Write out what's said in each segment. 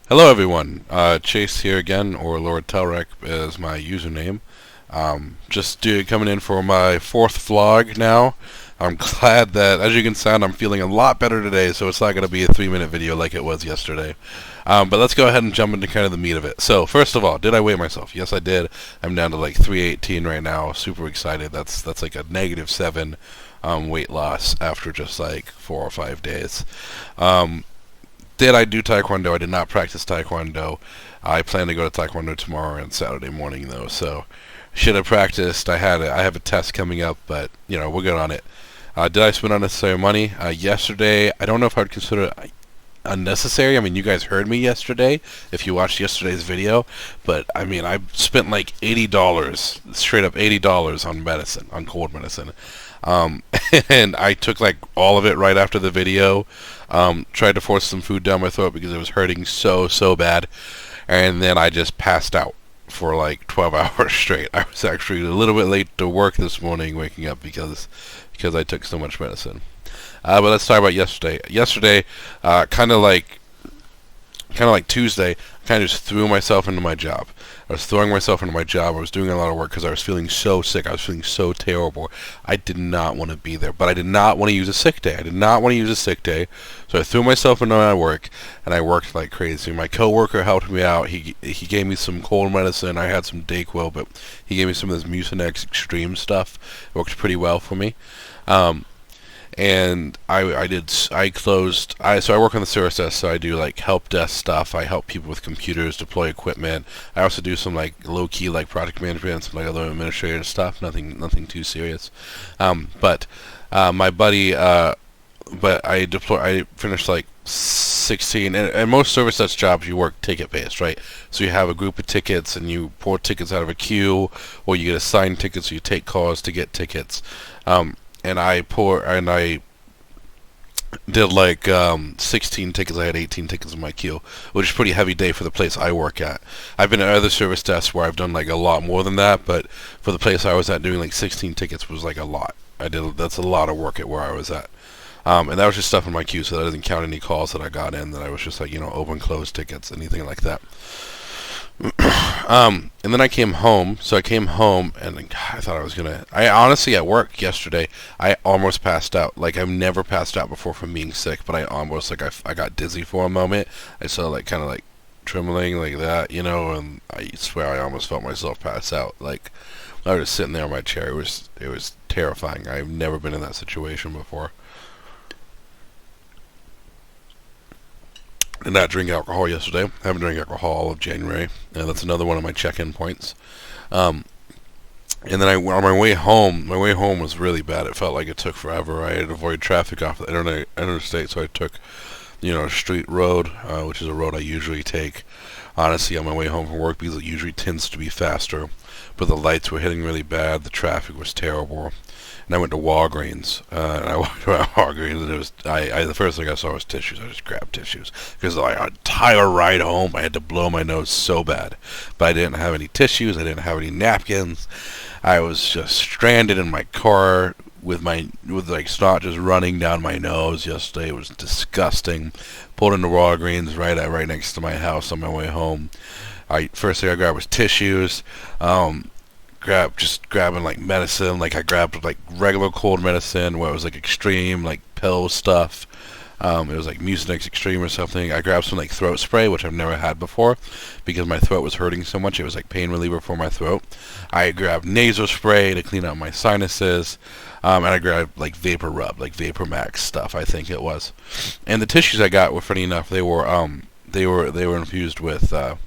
Hello everyone, Chase here again, or Lord Telrek is my username. Coming in for my fourth vlog now. I'm glad that, as you can sound, I'm feeling a lot better today, so it's not going to be a 3-minute video like it was yesterday. But let's go ahead and jump into kind of the meat of it. So, first of all, did I weigh myself? Yes, I did. I'm down to like 318 right now. Super excited. That's like a -7 weight loss after just like 4 or 5 days. Did I do Taekwondo? I did not practice Taekwondo. I plan to go to Taekwondo tomorrow and Saturday morning though, so should have practiced. I have a test coming up, but you know we're good on it. Did I spend unnecessary money? Yesterday, I don't know if I would consider it unnecessary. I mean, you guys heard me yesterday if you watched yesterday's video, but I mean, I spent like $80, straight up $80 on medicine, on cold medicine. Um, and I took like all of it right after the video. Tried to force some food down my throat because it was hurting so bad, and then I just passed out for like 12 hours straight. I was actually a little bit late to work this morning, waking up because I took so much medicine. But let's talk about yesterday. Yesterday, kind of like Tuesday, I kind of just threw myself into my job. I was throwing myself into my job. I was doing a lot of work because I was feeling so sick. I was feeling so terrible. I did not want to be there, but I did not want to use a sick day. I did not want to use a sick day, so I threw myself into my work, and I worked like crazy. My coworker helped me out. He gave me some cold medicine. I had some Dayquil, but he gave me some of this Mucinex Extreme stuff. It worked pretty well for me. And I work on the service desk, so I do like help desk stuff. I help people with computers, deploy equipment. I also do some like low key like project management, some like other administrative stuff. Nothing too serious. My buddy, but I finished like 16, and most service desk jobs you work ticket based, right? So you have a group of tickets and you pull tickets out of a queue, or you get assigned tickets, so you take calls to get tickets. And I did like 16 tickets. I had 18 tickets in my queue, which is a pretty heavy day for the place I work at. I've been at other service desks where I've done like a lot more than that, but for the place I was at, doing like 16 tickets was like a lot. That's a lot of work at where I was at. And that was just stuff in my queue, so that doesn't count any calls that I got in that I was just like, open close tickets, anything like that. And then I came home. So I came home, and I thought I honestly, at work yesterday, I almost passed out. Like, I've never passed out before from being sick, but I almost, like, I got dizzy for a moment. I saw, like, kind of, like, trembling like that, and I swear I almost felt myself pass out. Like, I was just sitting there in my chair. It was terrifying. I've never been in that situation before. Did not drink alcohol yesterday. I haven't drank alcohol all of January, and that's another one of my check-in points. Um, and then on my way home was really bad. It felt like it took forever. I had to avoid traffic off the interstate, so I took, a street road, which is a road I usually take, honestly, on my way home from work because it usually tends to be faster. But the lights were hitting really bad. The traffic was terrible. And I went to Walgreens, and I walked around Walgreens, and it was, the first thing I saw was tissues. I just grabbed tissues, because the entire ride home, I had to blow my nose so bad. But I didn't have any tissues, I didn't have any napkins. I was just stranded in my car with like snot just running down my nose yesterday. It was disgusting. Pulled into Walgreens right next to my house on my way home. First thing I grabbed was tissues. Grabbing like medicine. Like I grabbed like regular cold medicine where it was like extreme like pill stuff. It was like Mucinex Extreme or something. I grabbed some like throat spray, which I've never had before because my throat was hurting so much. It was like pain reliever for my throat. I grabbed nasal spray to clean out my sinuses. And I grabbed like Vapor Rub, like Vapor Max stuff, I think it was. And the tissues I got were funny enough. They were infused with it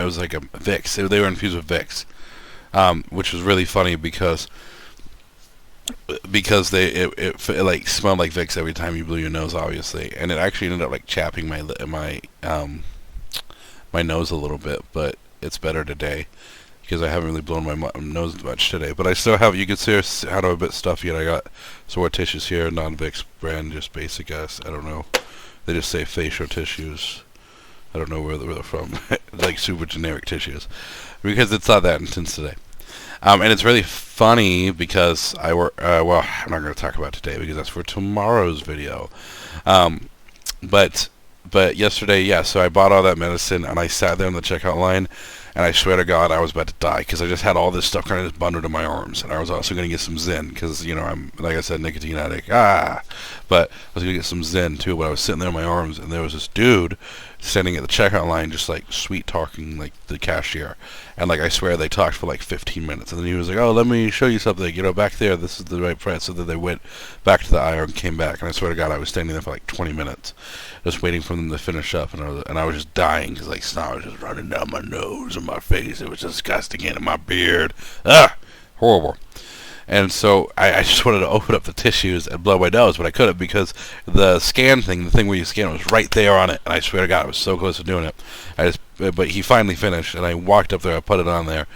was like a Vicks. They were infused with Vicks, which was really funny because it like smelled like Vicks every time you blew your nose, obviously, and it actually ended up like chapping my nose a little bit, but it's better today because I haven't really blown my nose much today. But I still have, you can see how do a bit stuffy, and I got some more tissues here, non-Vicks brand, just basic ass. I don't know. They just say facial tissues. I don't know where they're from. Like super generic tissues. Because it's not that intense today. And it's really funny because I work. Well, I'm not going to talk about today because that's for tomorrow's video. Um, but yesterday, yeah. So I bought all that medicine and I sat there in the checkout line, and I swear to God, I was about to die because I just had all this stuff kind of just bundled in my arms, and I was also going to get some Zen because I'm, like I said, nicotine addict. But I was going to get some Zen too. But I was sitting there in my arms, and there was this dude standing at the checkout line, just like sweet talking like the cashier, and like I swear they talked for like 15 minutes, and then he was like, "Oh, let me show you something. Back there, this is the right price." So then they went back to the aisle and came back, and I swear to God, I was standing there for like 20 minutes, just waiting for them to finish up, and I was just dying because like snot was just running down my nose and my face. It was disgusting, and in my beard, horrible. And so I just wanted to open up the tissues and blow my nose, but I couldn't because the scan thing, the thing where you scan, was right there on it. And I swear to God, I was so close to doing it. But he finally finished, and I walked up there. I put it on there.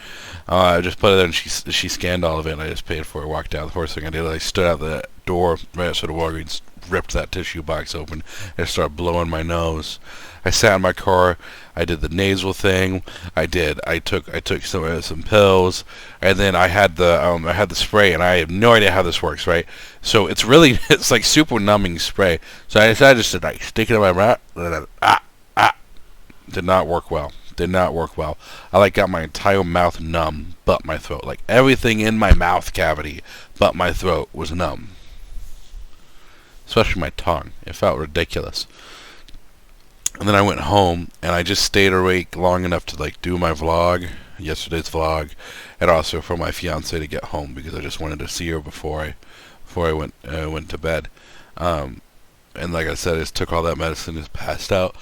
I just put it there, and she scanned all of it, and I just paid for it. Walked out. The first thing I did, I stood out the door right outside of Walgreens, ripped that tissue box open, and started blowing my nose. I sat in my car. I did the nasal thing. I took some pills, and then I had the spray, and I have no idea how this works, right? So it's like super numbing spray. So I decided just to like stick it in my mouth. Did not work well. Did not work well. I like got my entire mouth numb, but my throat, like everything in my mouth cavity, but my throat was numb. Especially my tongue. It felt ridiculous. And then I went home, and I just stayed awake long enough to like do my vlog, yesterday's vlog, and also for my fiance to get home because I just wanted to see her before I went to bed. And like I said, I just took all that medicine, just passed out.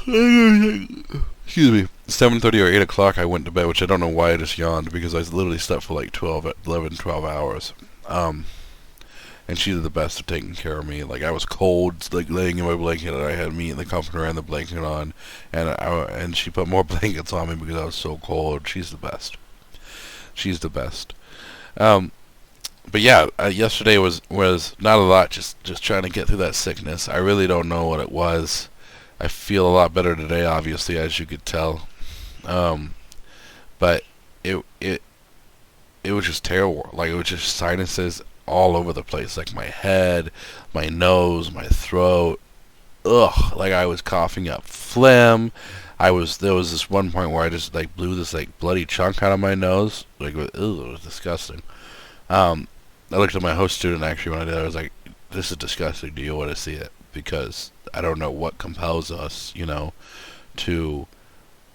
Excuse me. 7:30 or 8 o'clock, I went to bed, which I don't know why I just yawned because I literally slept for like 12 hours. And she's the best at taking care of me. Like I was cold, like laying in my blanket, and I had me in the comforter and the blanket on, and she put more blankets on me because I was so cold. She's the best. She's the best. But yeah, yesterday was not a lot. Just trying to get through that sickness. I really don't know what it was. I feel a lot better today, obviously, as you could tell. But it was just terrible. Like it was just sinuses all over the place, like my head, my nose, my throat. Ugh, like I was coughing up phlegm. There was this one point where I just like blew this like bloody chunk out of my nose. Like it was disgusting. I looked at my host student actually when I did. I was like, "This is disgusting. Do you want to see it?" Because I don't know what compels us, to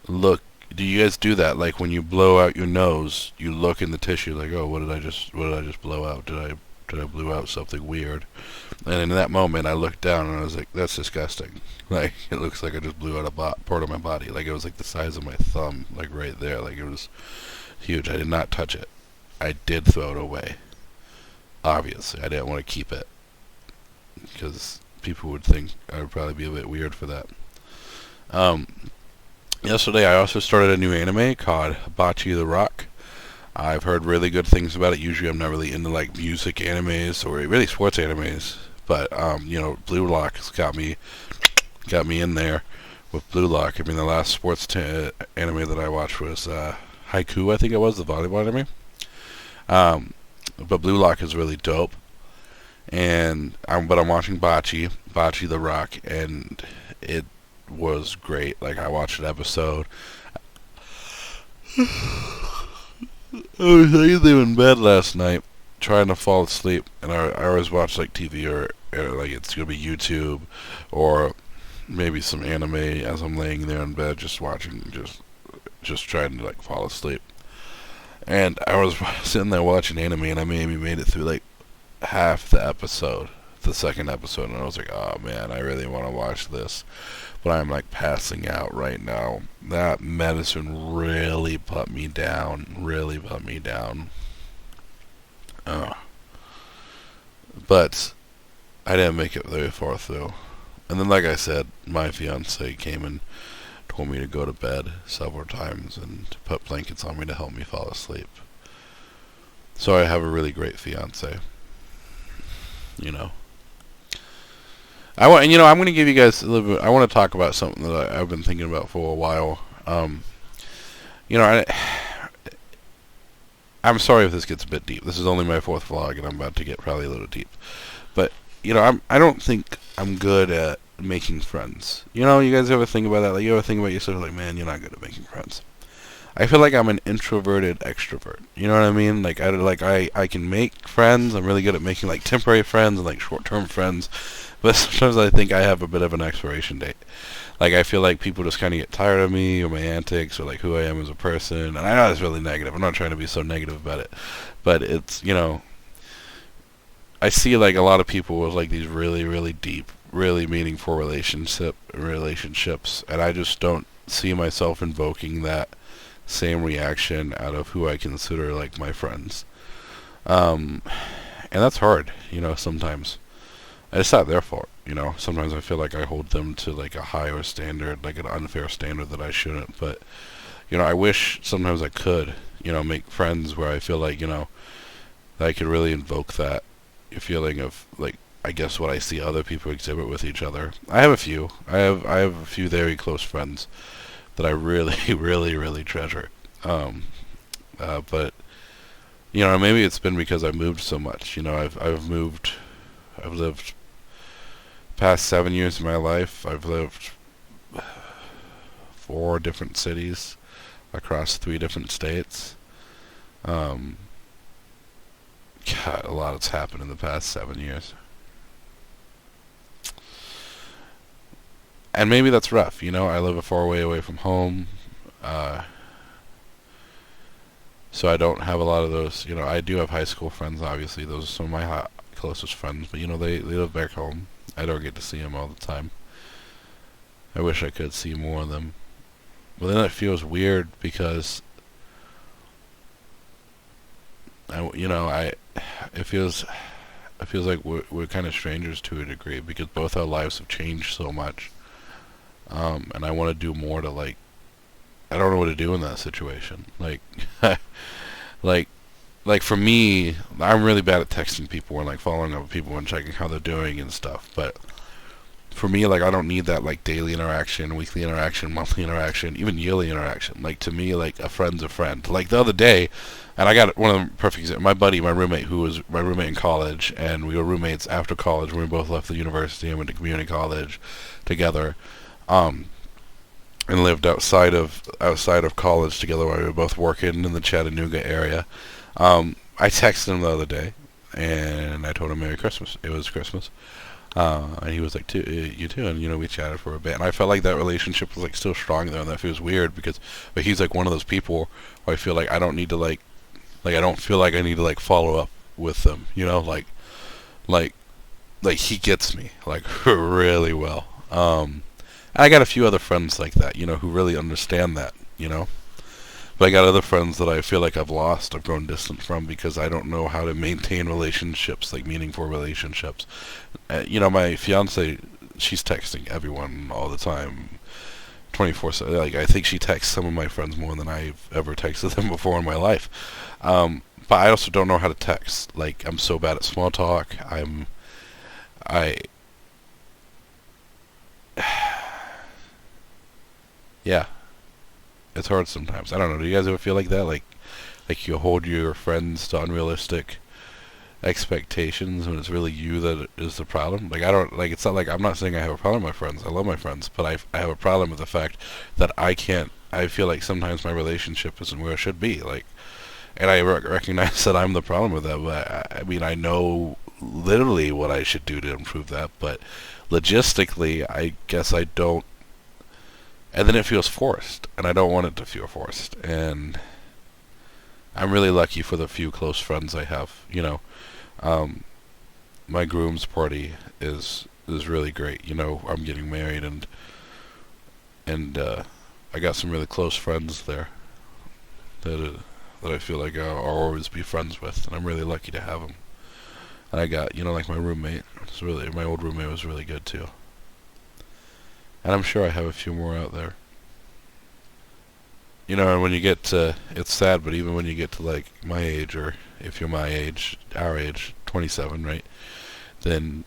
look. Do you guys do that? Like when you blow out your nose, you look in the tissue like, "Oh, what did I just blow out? Did I blow out something weird?" And in that moment, I looked down and I was like, "That's disgusting." Like it looks like I just blew out a part of my body. Like it was like the size of my thumb, like right there. Like it was huge. I did not touch it. I did throw it away. Obviously, I didn't want to keep it because people would think I would probably be a bit weird for that. Yesterday I also started a new anime called Bocce the Rock. I've heard really good things about it. Usually I'm not really into like music animes or really sports animes, but Blue Lock has got me in there with Blue Lock. I mean the last sports anime that I watched was Haiku, I think it was, the volleyball anime. But Blue Lock is really dope. But I'm watching Bocce the Rock, and it was great. Like I watched an episode. I was laying there in bed last night trying to fall asleep, and I always watch like TV or like it's gonna be YouTube or maybe some anime as I'm laying there in bed just watching, just trying to like fall asleep. And I was sitting there watching anime, and I maybe made it through like half the episode, the second episode, and I was like, "Oh man, I really want to watch this," but I'm like passing out right now. That medicine really put me down. But I didn't make it very far through. And then, like I said, my fiance came and told me to go to bed several times and to put blankets on me to help me fall asleep. So I have a really great fiance. I'm going to give you guys a little bit. I want to talk about something that I've been thinking about for a while. I'm sorry if this gets a bit deep. This is only my fourth vlog, and I'm about to get probably a little deep. But I don't think I'm good at making friends. You guys ever think about that? Like, you ever think about yourself like, man, you're not good at making friends. I feel like I'm an introverted extrovert. You know what I mean? Like, I can make friends. I'm really good at making like temporary friends and like short-term friends. But sometimes I think I have a bit of an expiration date. Like, I feel like people just kind of get tired of me or my antics or like who I am as a person. And I know it's really negative. I'm not trying to be so negative about it, but it's I see like a lot of people with like these really, really deep, really meaningful relationships, and I just don't see myself invoking that same reaction out of who I consider like my friends. Um, and that's hard, sometimes. It's not their fault, Sometimes I feel like I hold them to like a higher standard, like an unfair standard that I shouldn't. But, I wish sometimes I could, make friends where I feel like, that I could really invoke that feeling of like, I guess what I see other people exhibit with each other. I have a few. I have a few very close friends that I really, really, really treasure. Um, but maybe it's been because I moved so much. I've lived past 7 years of my life. I've lived 4 different cities across 3 different states. Um, God, a lot has happened in the past 7 years. And maybe that's rough, I live a far way away from home, uh, so I don't have a lot of those. I do have high school friends, obviously. Those are some of my closest friends, but they live back home. I don't get to see them all the time. I wish I could see more of them. But then it feels weird because it feels like we're kind of strangers to a degree because both our lives have changed so much. And I want to do more to like, I don't know what to do in that situation. Like, like, like for me, I'm really bad at texting people and like following up with people and checking how they're doing and stuff. But for me, like, I don't need that like daily interaction, weekly interaction, monthly interaction, even yearly interaction. Like, to me, like, a friend's a friend. Like the other day, and I got one of the perfect examples. My buddy, my roommate, who was my roommate in college, and we were roommates after college when we both left the university and went to community college together. Um, and lived outside of college together while we were both working in the Chattanooga area. I texted him the other day, and I told him Merry Christmas. It was Christmas, and he was like, "You too." And we chatted for a bit, and I felt like that relationship was like still strong there, and that feels weird but he's like one of those people where I feel like I don't need to like I don't feel like I need to like follow up with them, like like he gets me like really well. And I got a few other friends like that, who really understand that, But I got other friends that I feel like I've grown distant from because I don't know how to maintain relationships, like meaningful relationships. My fiance, she's texting everyone all the time, 24/7. Like, I think she texts some of my friends more than I've ever texted them before in my life. But I also don't know how to text. Like, I'm so bad at small talk. I, yeah. It's hard sometimes. I don't know. Do you guys ever feel like that? Like you hold your friends to unrealistic expectations when it's really you that is the problem? Like, I don't, like, it's not like, I'm not saying I have a problem with my friends. I love my friends, but I have a problem with the fact that I feel like sometimes my relationship isn't where it should be. Like, and I recognize that I'm the problem with that, but I mean, I know literally what I should do to improve that, but logistically, I guess I don't. And then it feels forced, and I don't want it to feel forced. And I'm really lucky for the few close friends I have. Um, my groom's party is really great. I'm getting married, and I got some really close friends there that I feel like I'll always be friends with, and I'm really lucky to have them. And I got, like my roommate. My old roommate was really good too. And I'm sure I have a few more out there. And when you get to, it's sad, but even when you get to like my age, or if you're my age, our age, 27, right? Then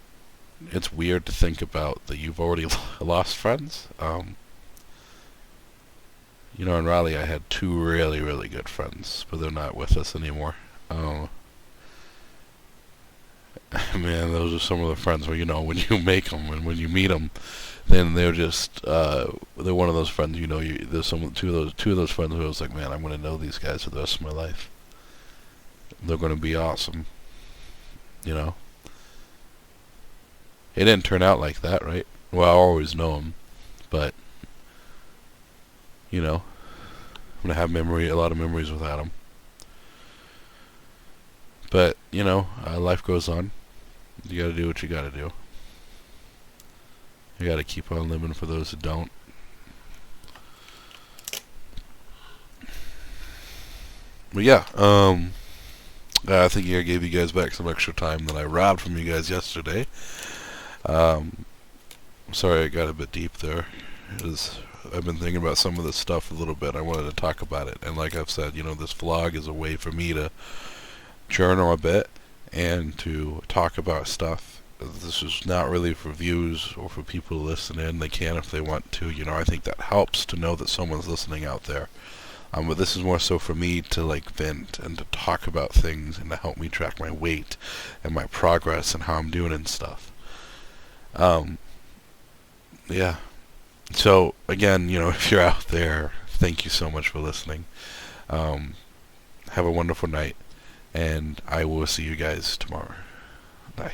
it's weird to think about that you've already lost friends. You know, in Raleigh, I had two really, really good friends, but they're not with us anymore. Oh, man, those are some of the friends where, you know, when you make them and when you meet them, then they're just, they're one of those friends, you know, there's two of those friends who I was like, man, I'm going to know these guys for the rest of my life. They're going to be awesome, you know. It didn't turn out like that, right? Well, I always know them, but, you know, I'm going to have a lot of memories without them. But, you know, life goes on. You gotta do what you gotta do. You gotta keep on living for those who don't. But yeah, I think I gave you guys back some extra time that I robbed from you guys yesterday. I'm sorry I got a bit deep there. I've been thinking about some of this stuff a little bit. I wanted to talk about it. And like I've said, you know, this vlog is a way for me to journal a bit and to talk about stuff. This is not really for views or for people to listen in. They can if they want to. You know, I think that helps to know that someone's listening out there. But this is more so for me to like vent and to talk about things and to help me track my weight and my progress and how I'm doing and stuff. Yeah. So again, you know, if you're out there, thank you so much for listening. Have a wonderful night, and I will see you guys tomorrow. Bye.